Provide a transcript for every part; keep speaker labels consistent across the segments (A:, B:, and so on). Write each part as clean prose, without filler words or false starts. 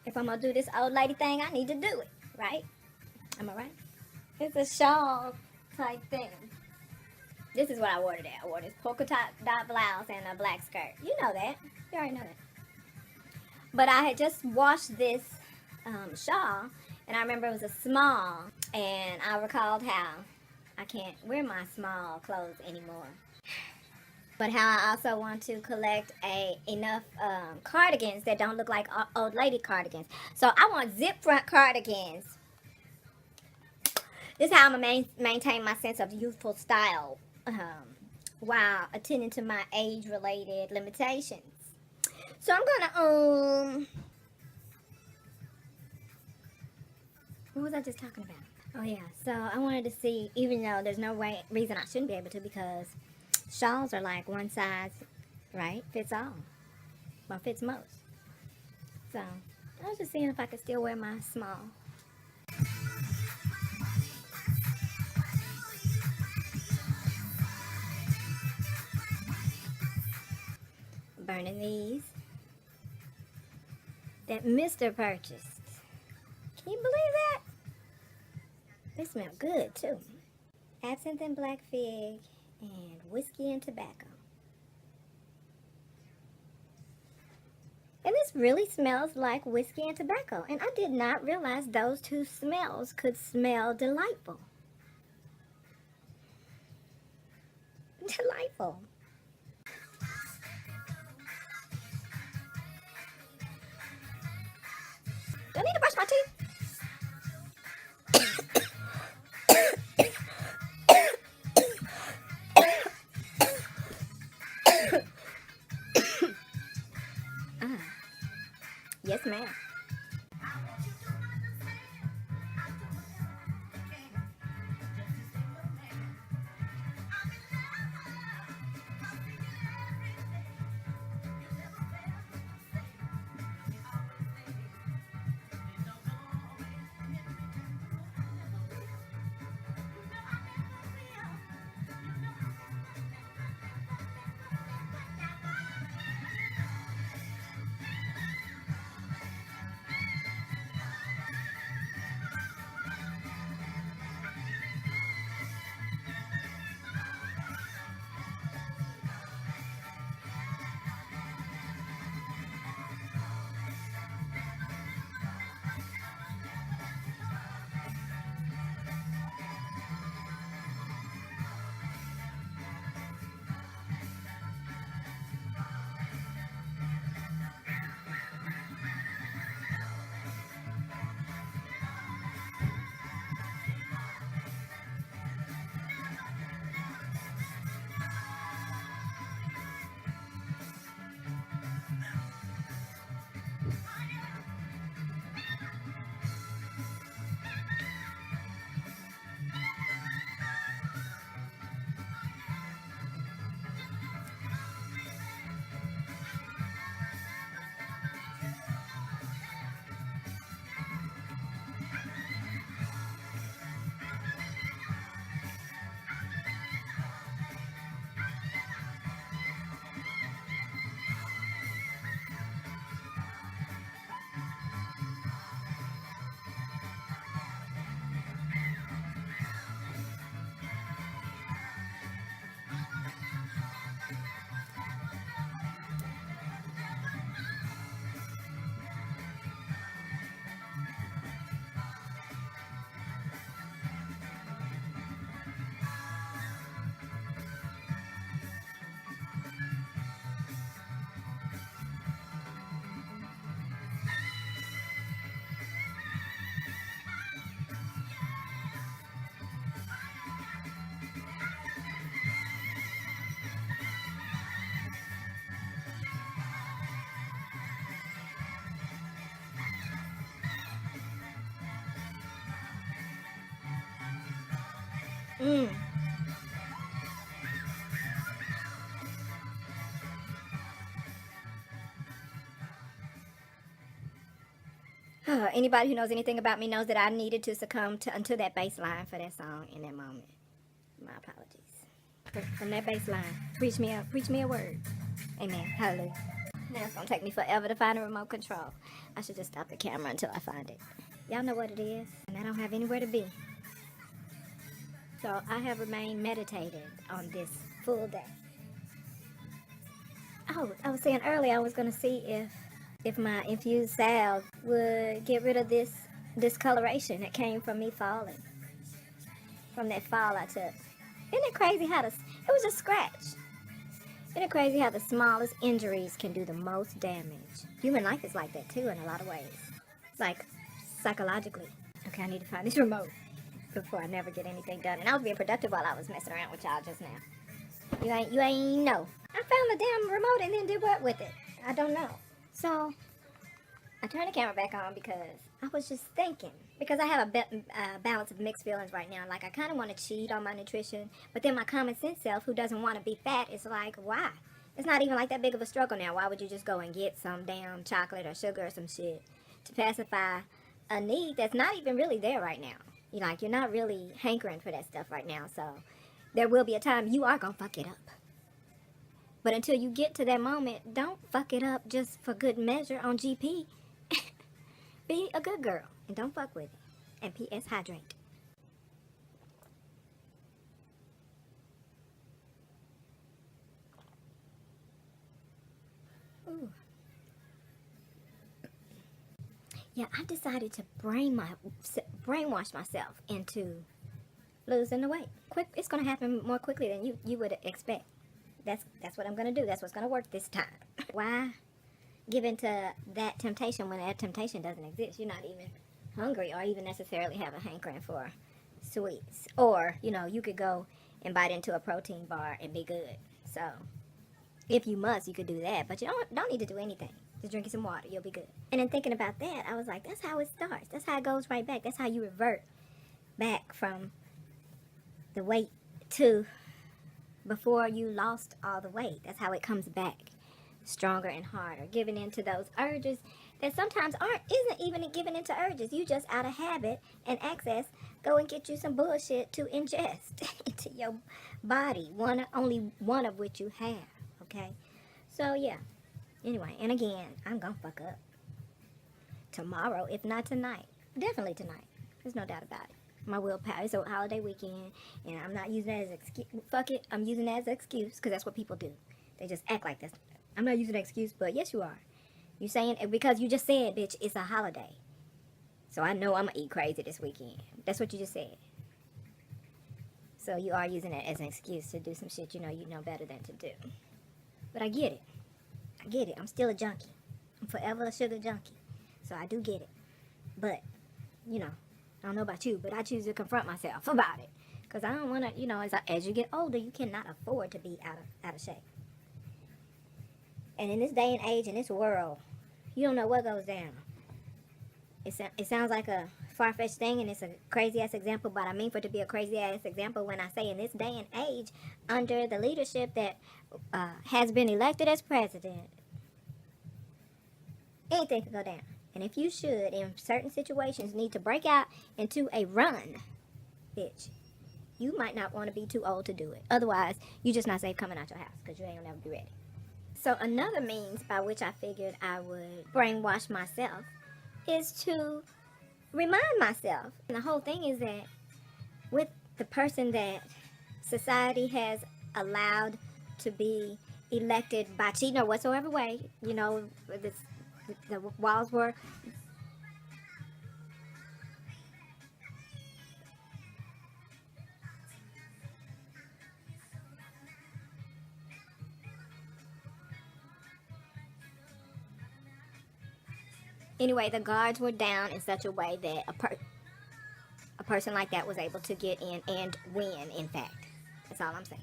A: if I'm gonna do this old lady thing, I need to do it, right? Am I right? It's a shawl type thing. This is what I wore today. I wore this polka dot blouse and a black skirt. You know that. You already know that. But I had just washed this shawl, and I remember it was a small, and I recalled how I can't wear my small clothes anymore. But how I also want to collect enough cardigans that don't look like old lady cardigans. So I want zip front cardigans. This is how I'm going to maintain my sense of youthful style while attending to my age-related limitations. So I'm going to, what was I just talking about? Oh yeah, so I wanted to see, even though there's no reason I shouldn't be able to, because shawls are like one size, right, fits all. Well, fits most. So I was just seeing if I could still wear my small. Burning these that Mr. purchased. Can you believe that? They smell good too. Absinthe and black fig and whiskey and tobacco. And this really smells like whiskey and tobacco. And I did not realize those two smells could smell delightful. Delightful. Do I need to brush my teeth? Yes, ma'am. Anybody who knows anything about me knows that I needed to succumb unto that bass line for that song in that moment. My apologies. From that bass line, preach me a word. Amen. Hallelujah. Now it's gonna take me forever to find a remote control. I should just stop the camera until I find it. Y'all know what it is, and I don't have anywhere to be. So I have remained meditated on this full day. Oh, I was saying earlier I was gonna see if my infused salve would get rid of this discoloration that came from me falling. From that fall I took. Isn't it crazy how it was a scratch. Isn't it crazy how the smallest injuries can do the most damage? Human life is like that too in a lot of ways. Like psychologically. Okay, I need to find this remote before I never get anything done. And I was being productive while I was messing around with y'all just now. You ain't know. I found the damn remote and then did what with it? I don't know. So I turned the camera back on because I was just thinking. Because I have a balance of mixed feelings right now. Like, I kind of want to cheat on my nutrition. But then my common sense self, who doesn't want to be fat, is like, why? It's not even like that big of a struggle now. Why would you just go and get some damn chocolate or sugar or some shit to pacify a need that's not even really there right now? You're not really hankering for that stuff right now. So there will be a time you are going to fuck it up. But until you get to that moment, don't fuck it up just for good measure on GP. Be a good girl and don't fuck with it. And P.S. hydrate. Ooh. Yeah, I decided to brainwash myself into losing the weight. It's gonna happen more quickly than you would expect. That's what I'm gonna do. That's what's gonna work this time. Why give into that temptation when that temptation doesn't exist? You're not even hungry or even necessarily have a hankering for sweets. Or, you could go and bite into a protein bar and be good. So, if you must, you could do that. But you don't need to do anything. Just drinking some water, you'll be good. And in thinking about that, I was like, that's how it starts. That's how it goes right back. That's how you revert back from the weight to before you lost all the weight. That's how it comes back stronger and harder. Giving into those urges that sometimes isn't even giving into urges. You just out of habit and access go and get you some bullshit to ingest into your body. Only one of which you have. Okay? So yeah. Anyway, and again, I'm gonna fuck up. Tomorrow, if not tonight. Definitely tonight. There's no doubt about it. My willpower. It's a holiday weekend, and I'm not using that as an excuse. Fuck it. I'm using that as an excuse, because that's what people do. They just act like this. I'm not using an excuse, but yes, you are. You saying it because you just said, bitch, it's a holiday. So I know I'm going to eat crazy this weekend. That's what you just said. So you are using it as an excuse to do some shit you know better than to do. But I get it. I get it. I'm still a junkie. I'm forever a sugar junkie. So I do get it. But, I don't know about you, but I choose to confront myself about it. Because I don't want to, as you get older, you cannot afford to be out of shape. And in this day and age, in this world, you don't know what goes down. It sounds like a far-fetched thing, and it's a crazy-ass example, but I mean for it to be a crazy-ass example when I say in this day and age, under the leadership that has been elected as president, anything can go down. And if you should, in certain situations, need to break out into a run, bitch, you might not want to be too old to do it. Otherwise, you just not safe coming out your house, because you ain't gonna never be ready. So another means by which I figured I would brainwash myself is to remind myself. And the whole thing is that with the person that society has allowed to be elected by cheating or whatsoever way, the walls were... Anyway, the guards were down in such a way that a person like that was able to get in and win, in fact. That's all I'm saying.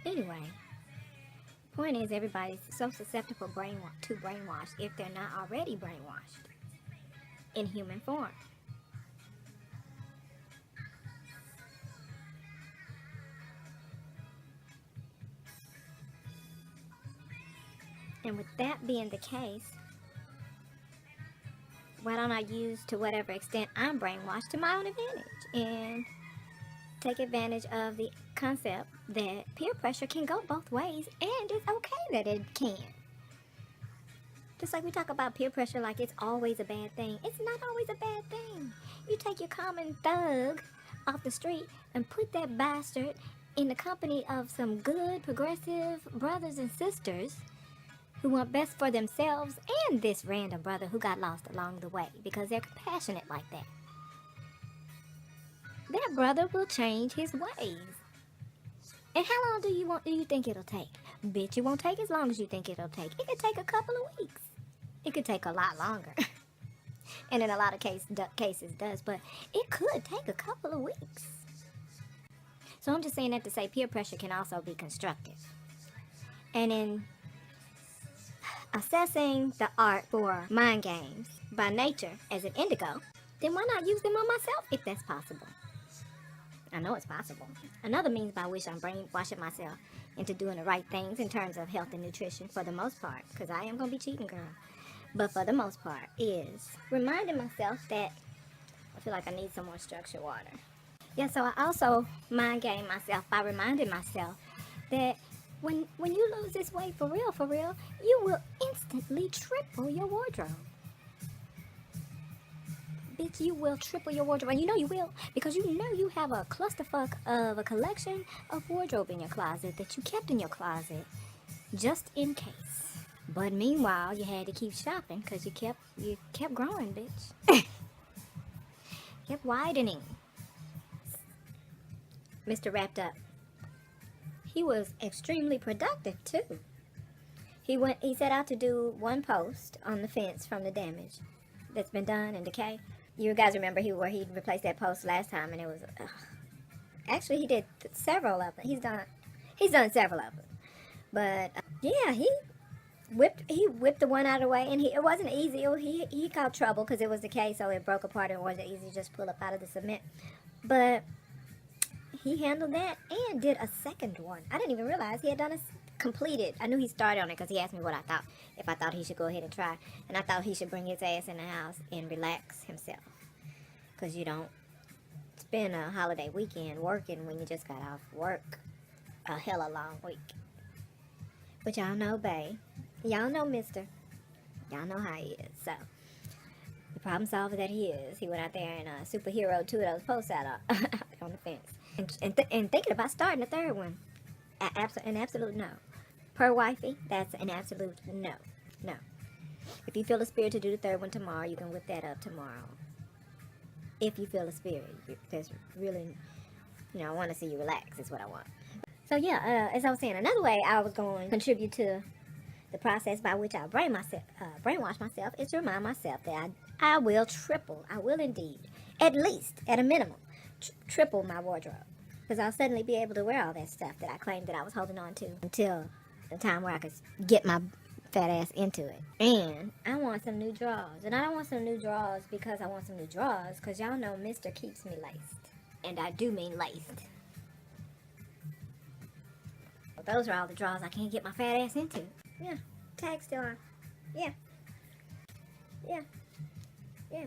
A: Anyway, point is everybody's so susceptible to brainwash if they're not already brainwashed in human form. And with that being the case, why don't I use, to whatever extent I'm brainwashed, to my own advantage and take advantage of the concept that peer pressure can go both ways, and it's okay that it can. Just like we talk about peer pressure like it's always a bad thing. It's not always a bad thing. You take your common thug off the street and put that bastard in the company of some good, progressive brothers and sisters who want best for themselves and this random brother who got lost along the way because they're compassionate like that. That brother will change his ways. And how long do you think it'll take? Bitch, it won't take as long as you think it'll take. It could take a couple of weeks. It could take a lot longer. And in a lot of cases does, but it could take a couple of weeks. So I'm just saying that to say peer pressure can also be constructive. And in assessing the art for mind games by nature as an indigo, then why not use them on myself if that's possible? I know it's possible. Another means by which I'm brainwashing myself into doing the right things in terms of health and nutrition for the most part, because I am going to be cheating, girl. But for the most part, is reminding myself that I feel like I need some more structured water. Yeah, so I also mind game myself by reminding myself that when you lose this weight for real, you will instantly triple your wardrobe. Bitch, you will triple your wardrobe. And you know you will, because you know you have a clusterfuck of a collection of wardrobe in your closet that you kept in your closet just in case. But meanwhile, you had to keep shopping because you kept growing, bitch. Kept widening. Mr. Wrapped Up. He was extremely productive too. He set out to do one post on the fence from the damage that's been done and decay. You guys remember where he replaced that post last time, and it was actually he did several of them. He's done several of them. But yeah, he whipped the one out of the way, and it wasn't easy. He caught trouble because it was decay, so it broke apart and it wasn't easy to just pull up out of the cement. But he handled that and did a second one. I didn't even realize he had done completed. I knew he started on it because he asked me what I thought, if I thought he should go ahead and try. And I thought he should bring his ass in the house and relax himself. Because you don't spend a holiday weekend working when you just got off work a hella long week. But y'all know, bae. Y'all know mister. Y'all know how he is. So, the problem solver that he is, he went out there and superhero 2 of those posts out on the fence. And thinking about starting a third one. An absolute no. Per wifey, that's an absolute no. No. If you feel the spirit to do the third one tomorrow, you can whip that up tomorrow. If you feel the spirit. There's really, I want to see you relax is what I want. So yeah, as I was saying, another way I was going to contribute to the process by which I brainwash myself is to remind myself that I will indeed, at least, at a minimum, triple my wardrobe. Because I'll suddenly be able to wear all that stuff that I claimed that I was holding on to until the time where I could get my fat ass into it. And I want some new drawers. And I don't want some new drawers because I want some new drawers, because y'all know Mr. keeps me laced. And I do mean laced. Well, those are all the drawers I can't get my fat ass into. Yeah, tag still on. Yeah. Yeah. Yeah.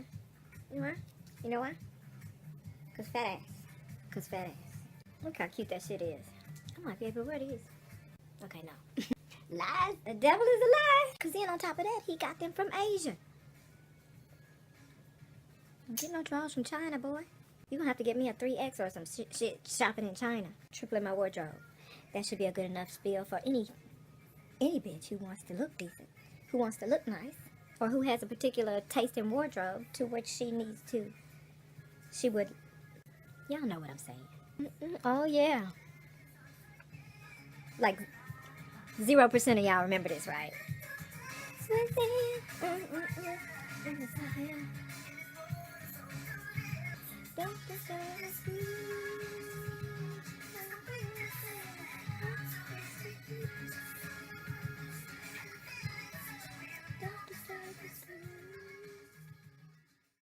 A: You know why? You know why? Because fat ass. Look how cute that shit is. I might be able to wear these. Okay, no. Lies. The devil is a lie. Because then on top of that, he got them from Asia. Don't get no drawers from China, boy. You're going to have to get me a 3X or some shit shopping in China. Tripling my wardrobe. That should be a good enough spiel for any bitch who wants to look decent. Who wants to look nice. Or who has a particular taste in wardrobe to which she would, y'all know what I'm saying. Oh, yeah. Like, 0% of y'all remember this, right? Don't